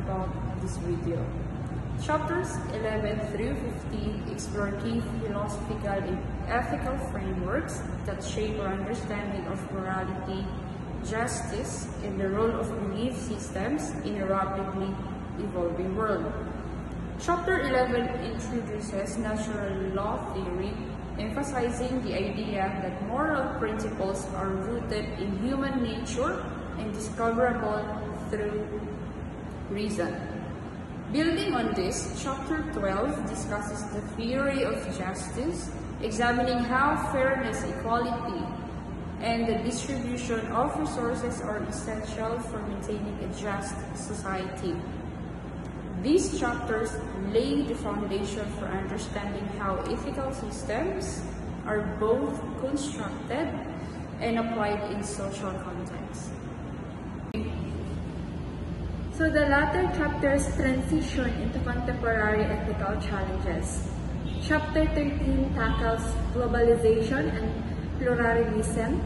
about this video. Chapters 11 through 15 explore key philosophical and ethical frameworks that shape our understanding of morality, justice, and the role of belief systems in a rapidly evolving world. Chapter 11 introduces natural law theory, emphasizing the idea that moral principles are rooted in human nature and discoverable through reason. Building on this, Chapter 12 discusses the theory of justice, examining how fairness, equality, and the distribution of resources are essential for maintaining a just society. These chapters lay the foundation for understanding how ethical systems are both constructed and applied in social contexts. So the latter chapters transition into contemporary ethical challenges. Chapter 13 tackles globalization and pluralism,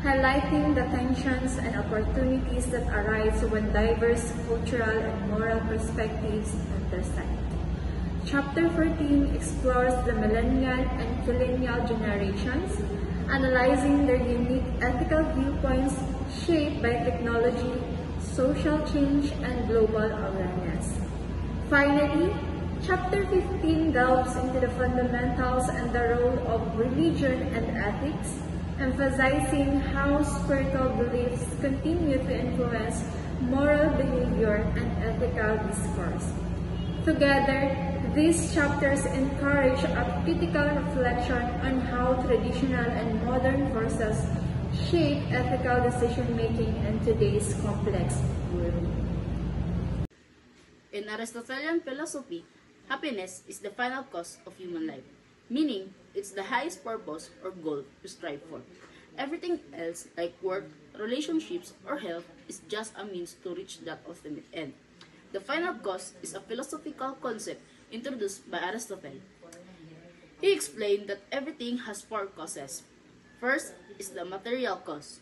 highlighting the tensions and opportunities that arise when diverse cultural and moral perspectives intersect. Chapter 14 explores the millennial and millennial generations, analyzing their unique ethical viewpoints shaped by technology, social change, and global awareness. Finally, Chapter 15 delves into the fundamentals and the role of religion and ethics, emphasizing how spiritual beliefs continue to influence moral behavior and ethical discourse. Together, these chapters encourage a critical reflection on how traditional and modern forces shape ethical decision-making in today's complex world. In Aristotelian philosophy, happiness is the final cause of human life, meaning it's the highest purpose or goal to strive for. Everything else, like work, relationships, or health, is just a means to reach that ultimate end. The final cause is a philosophical concept introduced by Aristotle. He explained that everything has four causes. First is the material cause.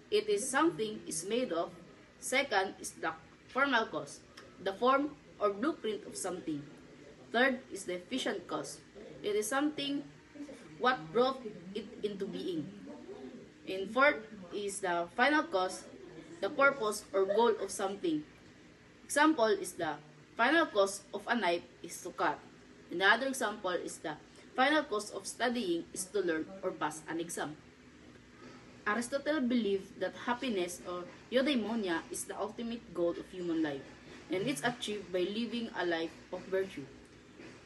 It is something is made of. Second is the formal cause, the form or blueprint of something. Third is the efficient cause. It is something what brought it into being. And fourth is the final cause, the purpose or goal of something. Example is the final cause of a knife is to cut. Another example is the final cause of studying is to learn or pass an exam. Aristotle believed that happiness or eudaimonia is the ultimate goal of human life, and it's achieved by living a life of virtue.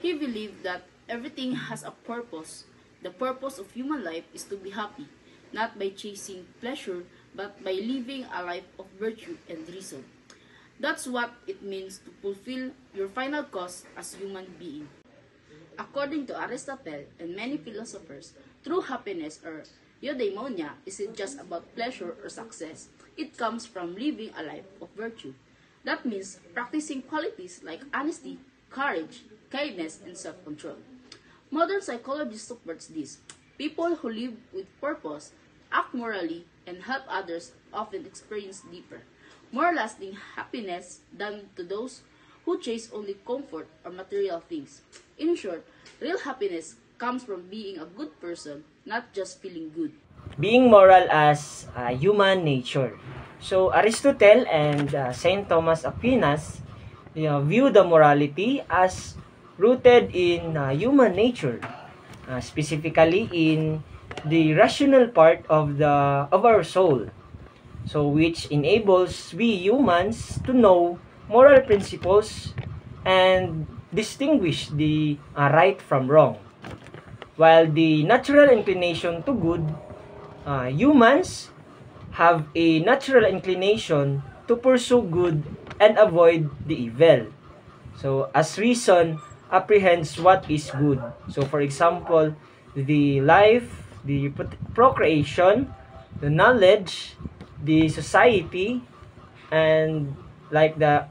He believed that everything has a purpose. The purpose of human life is to be happy, not by chasing pleasure, but by living a life of virtue and reason. That's what it means to fulfill your final cause as human being. According to Aristotle and many philosophers, true happiness or eudaimonia isn't just about pleasure or success. It comes from living a life of virtue. That means practicing qualities like honesty, courage, kindness, and self-control. Modern psychology supports this. People who live with purpose, act morally, and help others often experience deeper, more lasting happiness than to those who chase only comfort or material things. In short, real happiness comes from being a good person, not just feeling good. Being moral as human nature. So Aristotle and Saint Thomas Aquinas view the morality as rooted in human nature, specifically in the rational part of our soul, so which enables we humans to know moral principles and distinguish the right from wrong. While the natural inclination to good, humans have a natural inclination to pursue good and avoid the evil. So as reason apprehends what is good. So for example, the life, the procreation, the knowledge, the society, and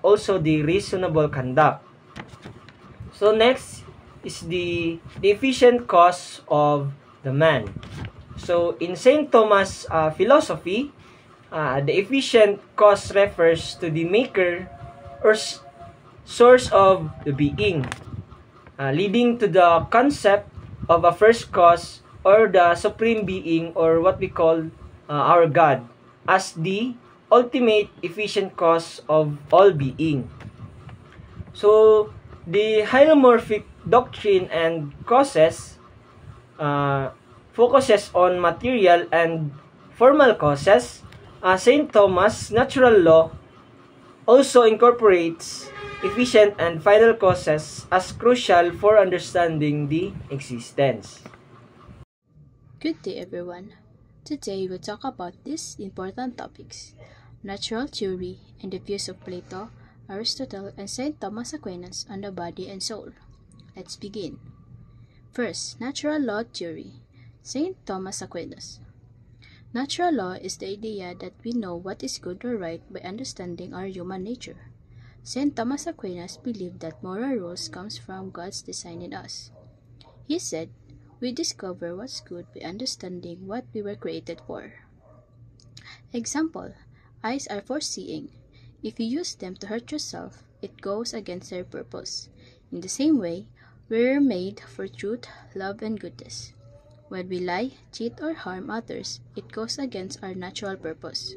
also the reasonable conduct. So next is the efficient cause of the man. So in St. Thomas philosophy, the efficient cause refers to the maker source of the being, leading to the concept of a first cause or the supreme being, or what we call our God, as the ultimate efficient cause of all being. So, the hylomorphic doctrine and causes focuses on material and formal causes. St. Thomas' natural law also incorporates efficient and final causes as crucial for understanding the existence. Good day, everyone. Today we'll talk about these important topics: natural theory and the views of Plato, Aristotle, and St. Thomas Aquinas on the body and soul. Let's begin. First, natural law theory. St. Thomas Aquinas. Natural law is the idea that we know what is good or right by understanding our human nature. St. Thomas Aquinas believed that moral rules comes from God's design in us. He said, "We discover what's good by understanding what we were created for." Example, eyes are for seeing. If you use them to hurt yourself, it goes against their purpose. In the same way, we are made for truth, love, and goodness. When we lie, cheat, or harm others, it goes against our natural purpose.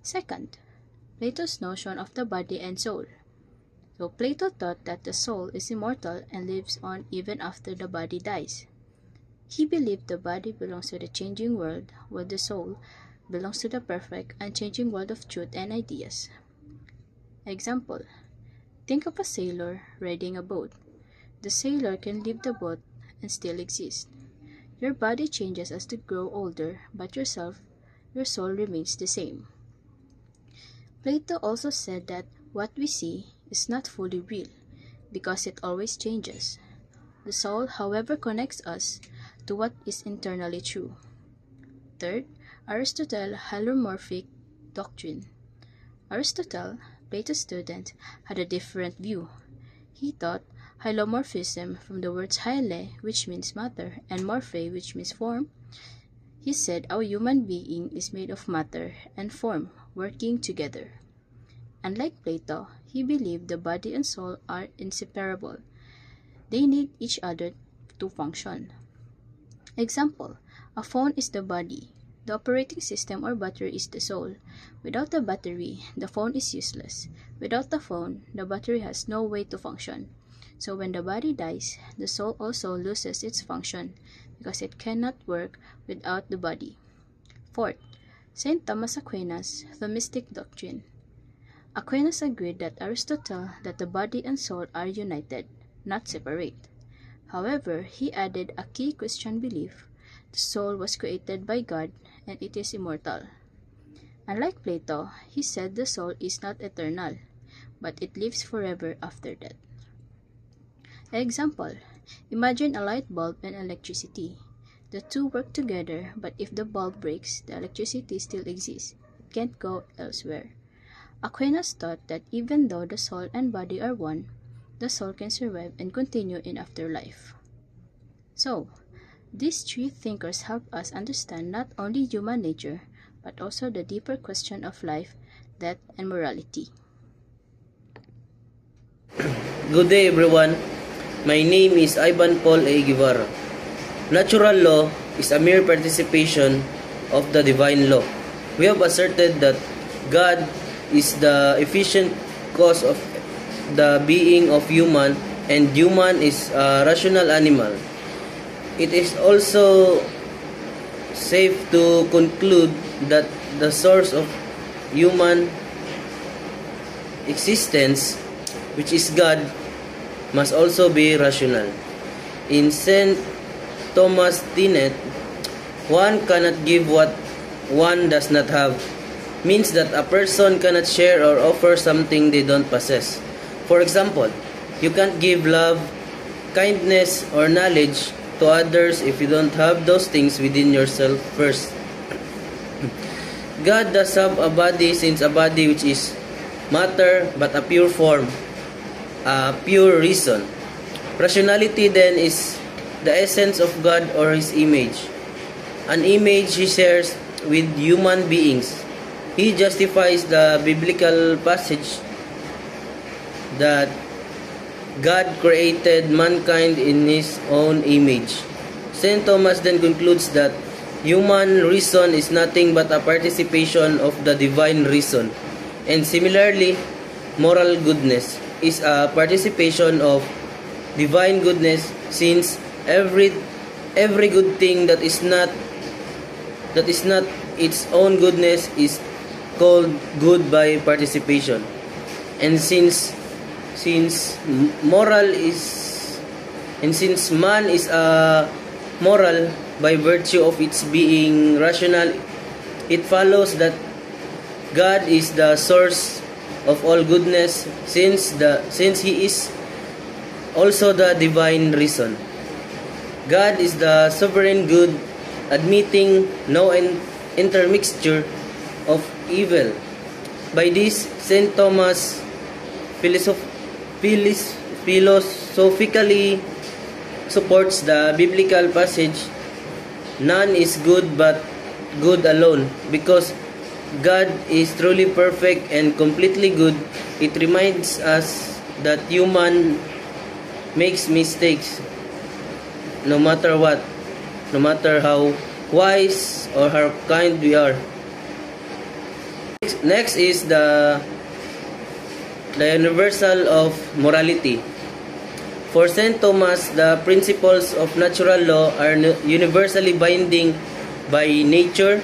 Second, Plato's notion of the body and soul. So Plato taught that the soul is immortal and lives on even after the body dies. He believed the body belongs to the changing world, while the soul belongs to the perfect, unchanging world of truth and ideas. Example, think of a sailor riding a boat. The sailor can leave the boat and still exist. Your body changes as you grow older, but your soul remains the same. Plato also said that what we see is not fully real, because it always changes. The soul, however, connects us to what is internally true. Third, Aristotle hylomorphic doctrine. Aristotle, Plato's student, had a different view. He taught hylomorphism from the words hyle, which means matter, and morphe, which means form. He said our human being is made of matter and form working together. Unlike Plato, he believed the body and soul are inseparable. They need each other to function. Example, a phone is the body. The operating system or battery is the soul. Without the battery, the phone is useless. Without the phone, the battery has no way to function. So when the body dies, the soul also loses its function because it cannot work without the body. Fourth, St. Thomas Aquinas, Thomistic doctrine. Aquinas agreed that Aristotle that the body and soul are united, not separate. However, he added a key Christian belief: the soul was created by God and it is immortal. Unlike Plato, he said the soul is not eternal, but it lives forever after death. Example, imagine a light bulb and electricity. The two work together, but if the bulb breaks, the electricity still exists. It can't go elsewhere. Aquinas taught that even though the soul and body are one, the soul can survive and continue in afterlife. So, these three thinkers help us understand not only human nature, but also the deeper question of life, death, and morality. Good day, everyone. My name is Ivan Paul A. Guevara. Natural law is a mere participation of the divine law. We have asserted that God is the efficient cause of the being of human, and human is a rational animal. It is also safe to conclude that the source of human existence, which is God, must also be rational. In St. Thomas' tenet, one cannot give what one does not have, means that a person cannot share or offer something they don't possess. For example, you can't give love, kindness, or knowledge to others if you don't have those things within yourself first. God does have a body, since a body which is matter but a pure form, a pure reason. Rationality then is the essence of God or His image, an image He shares with human beings. He justifies the biblical passage that God created mankind in His own image. St. Thomas then concludes that human reason is nothing but a participation of the divine reason. And similarly, moral goodness is a participation of divine goodness, since every good thing that is not its own goodness is called good by participation. And since man is moral by virtue of its being rational, it follows that God is the source of all goodness, since He is also the divine reason. God is the sovereign good, admitting no intermixture of evil. By this, St. Thomas philosophically supports the biblical passage, "None is good but good alone," because God is truly perfect and completely good. It reminds us that human makes mistakes no matter what, no matter how wise or how kind we are. Next is the universal of morality. For St. Thomas, the principles of natural law are universally binding by nature.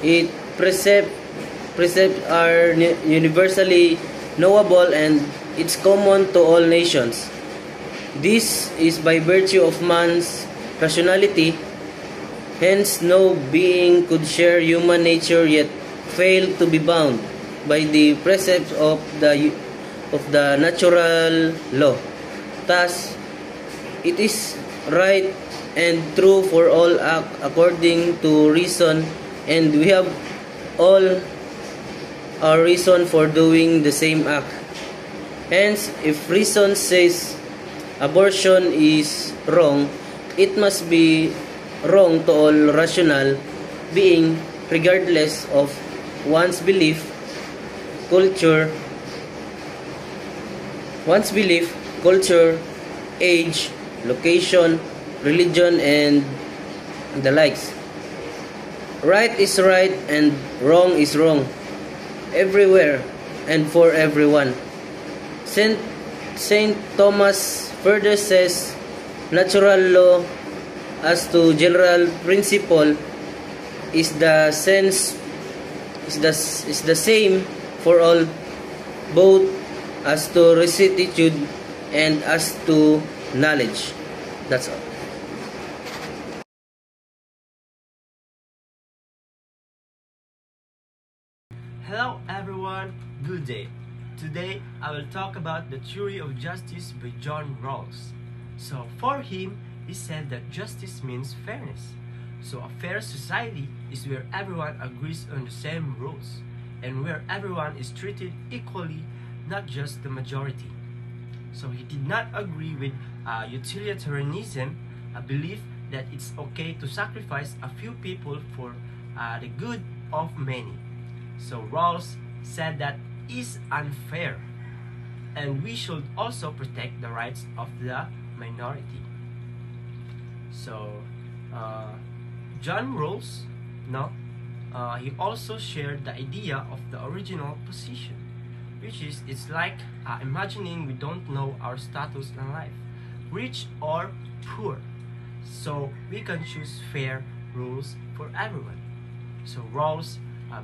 Its precepts are universally knowable, and it's common to all nations. This is by virtue of man's rationality. Hence, no being could share human nature yet fail to be bound by the precepts of the natural law. Thus, it is right and true for all act according to reason, and we have all our reason for doing the same act. Hence, if reason says abortion is wrong, it must be wrong to all rational being, regardless of one's belief, culture, age, location, religion, and the likes. Right is right and wrong is wrong, everywhere and for everyone. Saint Thomas further says, natural law as to general principle is the same for all, both as to rectitude and as to knowledge. That's all. Hello everyone, good day. Today I will talk about the theory of justice by John Rawls. So for him, he said that justice means fairness. So a fair society is where everyone agrees on the same rules and where everyone is treated equally, not just the majority. So he did not agree with utilitarianism, a belief that it's okay to sacrifice a few people for the good of many. So Rawls said that is unfair, and we should also protect the rights of the minority. So John Rawls, he also shared the idea of the original position, which is it's like imagining we don't know our status in life, rich or poor, so we can choose fair rules for everyone. So Rawls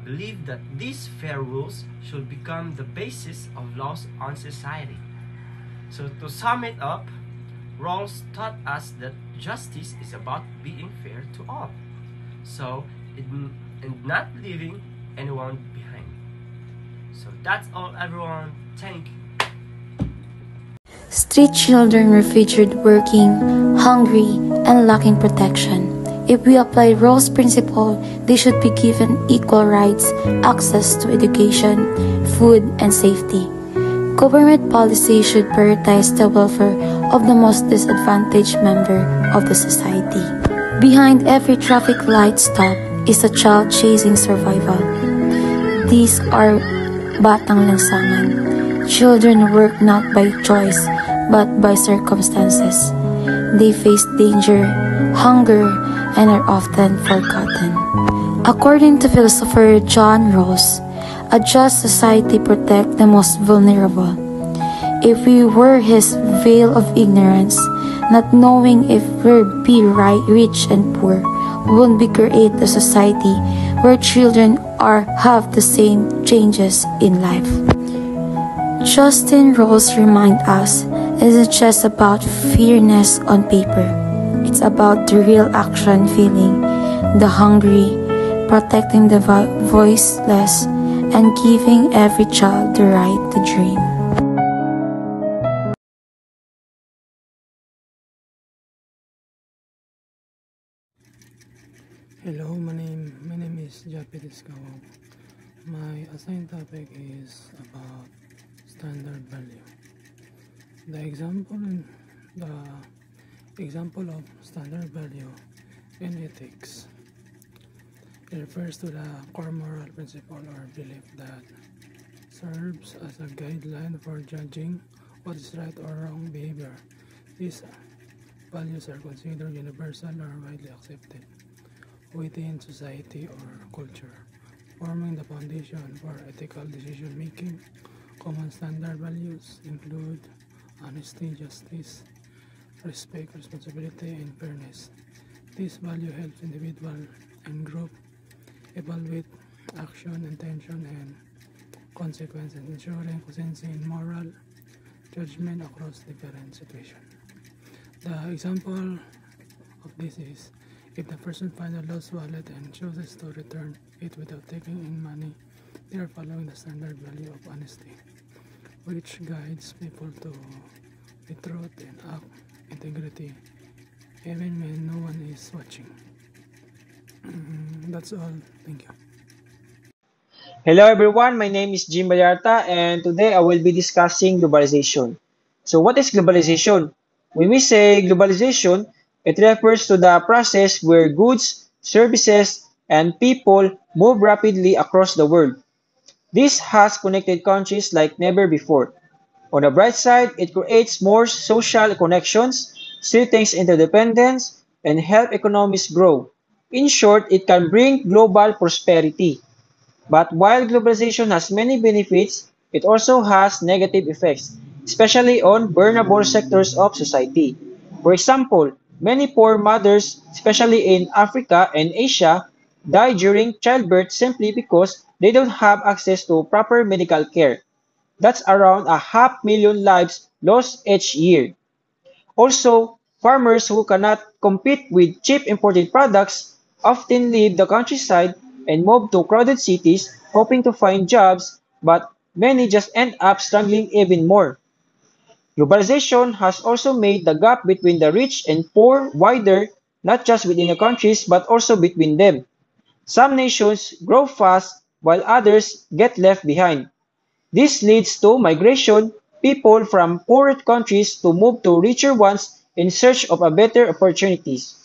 believed that these fair rules should become the basis of laws on society. So to sum it up, Rawls taught us that justice is about being fair to all, so and not leaving anyone behind. So that's all everyone, thank you. Street children were featured working, hungry, and lacking protection. If we apply Rawls' principle, they should be given equal rights, access to education, food, and safety. Government policy should prioritize the welfare of the most disadvantaged member of the society. Behind every traffic light stop is a child chasing survival. These are Batang Lansangan, Children work not by choice, but by circumstances. They face danger, hunger, and are often forgotten. According to philosopher John Rawls, a just society protects the most vulnerable. If we wear his veil of ignorance, not knowing if we'll be rich and poor, won't we create a society where children have the same changes in life? Justin Rose reminds us it isn't just about fairness on paper. It's about the real action, feeling the hungry, protecting the voiceless, and giving every child the right to dream. Hello, my name is Japit Iskawang. My assigned topic is about standard value. The example of standard value in ethics. It refers to the core moral principle or belief that serves as a guideline for judging what is right or wrong behavior. These values are considered universal or widely accepted within society or culture, forming the foundation for ethical decision making. Common standard values include honesty, justice, respect, responsibility, and fairness. This value helps individual and group evaluate action, intention, and consequences, ensuring consistency in moral judgment across different situations. The example of this is if the person finds a lost wallet and chooses to return it without taking in money, they are following the standard value of honesty, which guides people to be truth and act integrity, even when no one is watching. That's all. Thank you. Hello everyone, my name is Jim Bayarta and today I will be discussing globalization. So what is globalization? When we say globalization, it refers to the process where goods, services, and people move rapidly across the world. This has connected countries like never before. On the bright side, it creates more social connections, strengthens interdependence, and help economies grow. In short, it can bring global prosperity. But while globalization has many benefits, it also has negative effects, especially on vulnerable sectors of society. For example, many poor mothers, especially in Africa and Asia, die during childbirth simply because they don't have access to proper medical care. That's around 500,000 lives lost each year. Also, farmers who cannot compete with cheap imported products often leave the countryside and move to crowded cities hoping to find jobs, but many just end up struggling even more. Globalization has also made the gap between the rich and poor wider, not just within the countries but also between them. Some nations grow fast while others get left behind. This leads to migration, people from poorer countries to move to richer ones in search of a better opportunities.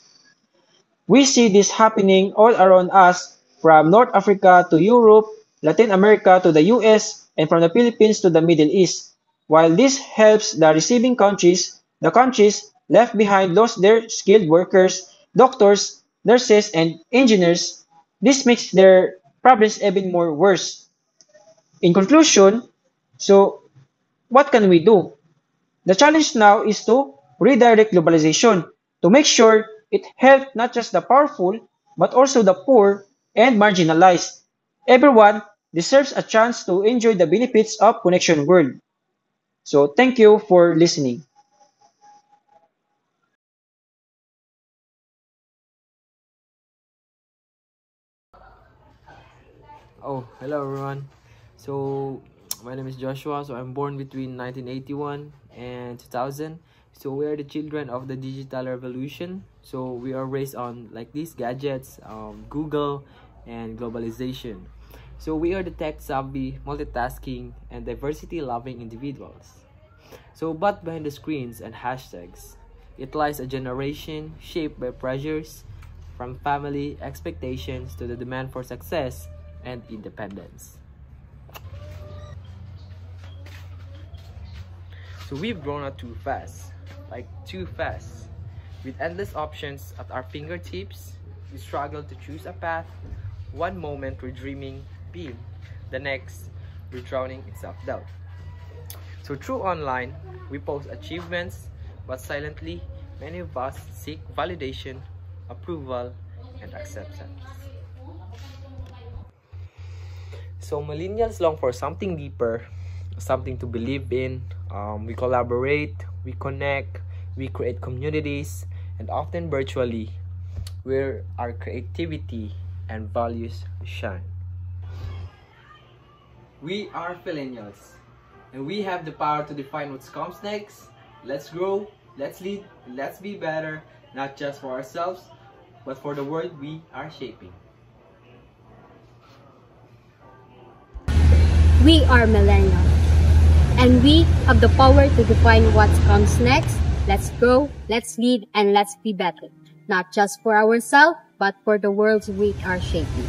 We see this happening all around us, from North Africa to Europe, Latin America to the US, and from the Philippines to the Middle East. While this helps the receiving countries, the countries left behind lost their skilled workers, doctors, nurses, and engineers. This makes their problems even more worse. In conclusion, so what can we do? The challenge now is to redirect globalization to make sure it helps not just the powerful but also the poor and marginalized. Everyone deserves a chance to enjoy the benefits of connection world. So thank you for listening. Oh, hello everyone. So, my name is Joshua. So, I'm born between 1981 and 2000. So, we are the children of the digital revolution. So, we are raised on like these gadgets, Google, and globalization. So, we are the tech savvy, multitasking, and diversity loving individuals. So, but behind the screens and hashtags, it lies a generation shaped by pressures from family expectations to the demand for success and independence. So we've grown up too fast, like too fast. With endless options at our fingertips, we struggle to choose a path. One moment we're dreaming big, the next we're drowning in self-doubt. So through online, we post achievements, but silently, many of us seek validation, approval, and acceptance. So millennials long for something deeper, something to believe in. We collaborate, we connect, we create communities, and often virtually, where our creativity and values shine. We are millennials, and we have the power to define what comes next. Let's grow, let's lead, and let's be better, not just for ourselves, but for the world we are shaping. We are millennials, and we have the power to define what comes next. Let's grow, let's lead, and let's be better, not just for ourselves, but for the world we are shaping.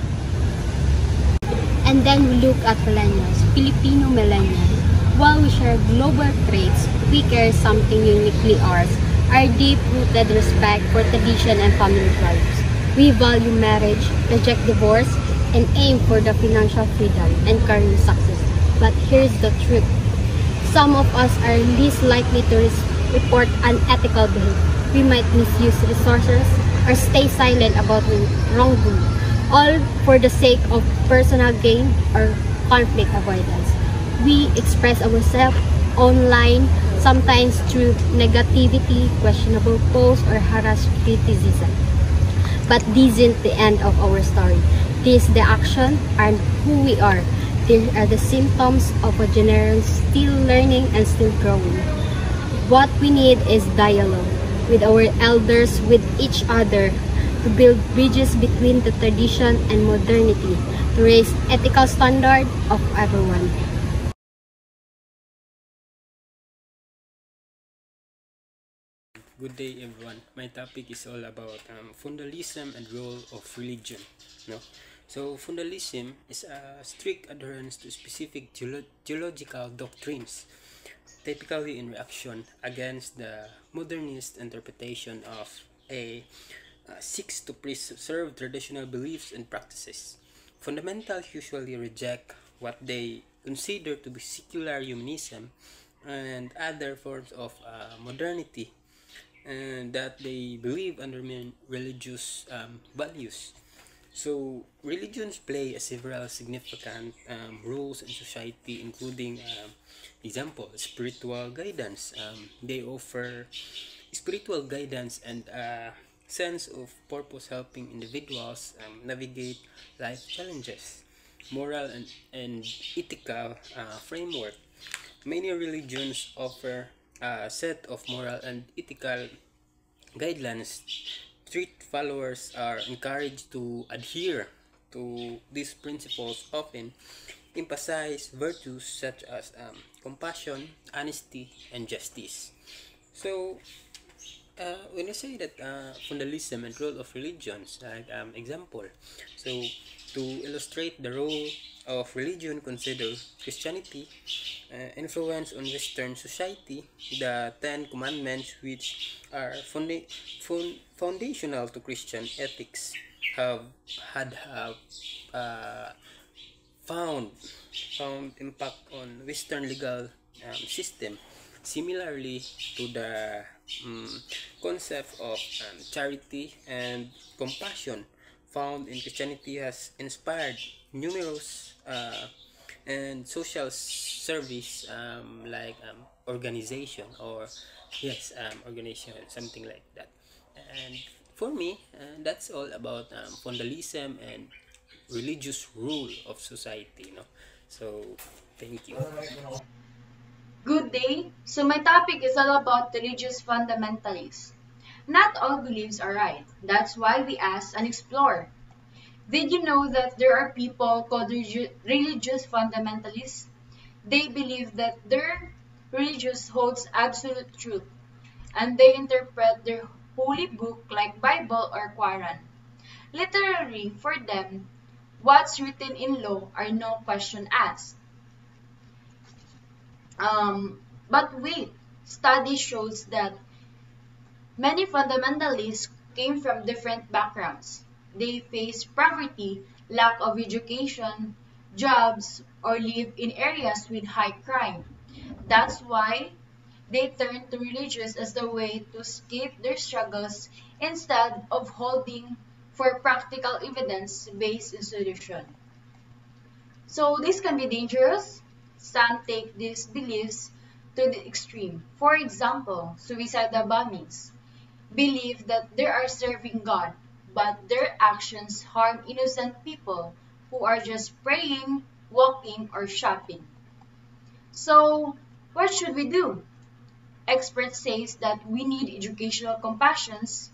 And then we look at millennials, Filipino millennials. While we share global traits, we carry something uniquely ours, our deep-rooted respect for tradition and family values. We value marriage, reject divorce, and aim for the financial freedom and career success. But here's the truth. Some of us are least likely to report unethical behavior. We might misuse resources or stay silent about wrongdoing, all for the sake of personal gain or conflict avoidance. We express ourselves online, sometimes through negativity, questionable posts, or harassed criticism. But this isn't the end of our story. This is the action and who we are. These are the symptoms of a generation still learning and still growing. What we need is dialogue with our elders, with each other, to build bridges between the tradition and modernity, to raise ethical standard of everyone. Good day, everyone. My topic is all about fundamentalism and role of religion. No, so fundamentalism is a strict adherence to specific theological doctrines, typically in reaction against the modernist interpretation of a seeks to preserve traditional beliefs and practices. Fundamentals usually reject what they consider to be secular humanism and other forms of modernity, and that they believe undermine religious values. So religions play a several significant roles in society, including example, spiritual guidance. They offer spiritual guidance and a sense of purpose, helping individuals navigate life challenges. Moral and ethical framework. Many religions offer a set of moral and ethical guidelines. Street followers are encouraged to adhere to these principles, often emphasize virtues such as compassion, honesty, and justice. So, when I say that fundamentalism and role of religions, like example, so to illustrate the role of religion, consider Christianity influence on Western society. The Ten Commandments, which are foundational to Christian ethics, have uh, found impact on Western legal system. Similarly to the concept of charity and compassion found in Christianity has inspired numerous and social service organization, or yes, organization, something like that. And for me, that's all about fundamentalism and religious rule of society, so thank you. Good day. So my topic is all about religious fundamentalists. Not all beliefs are right. That's why we ask and explore. Did you know that there are people called religious fundamentalists? They believe that their religious holds absolute truth, and they interpret their holy book like Bible or Quran. Literally, for them, what's written in law are no question asked. But wait, study shows that many fundamentalists came from different backgrounds. They faced poverty, lack of education, jobs, or live in areas with high crime. That's why they turned to religious as the way to escape their struggles instead of holding for practical evidence-based institution. So this can be dangerous. Some take these beliefs to the extreme. For example, suicidal bombings believe that they are serving God, but their actions harm innocent people who are just praying, walking, or shopping. So, what should we do? Experts say that we need educational compassions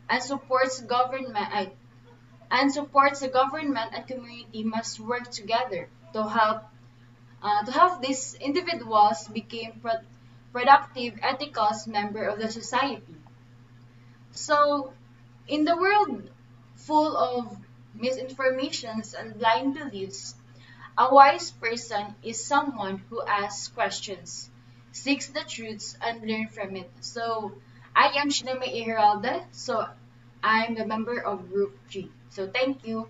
and supports the government and community must work together to help these individuals become productive, ethical members of the society. So, in the world full of misinformations and blind beliefs, a wise person is someone who asks questions, seeks the truths, and learn from it. So, I am Shiname Heralda, so I'm the member of Group G. So, thank you.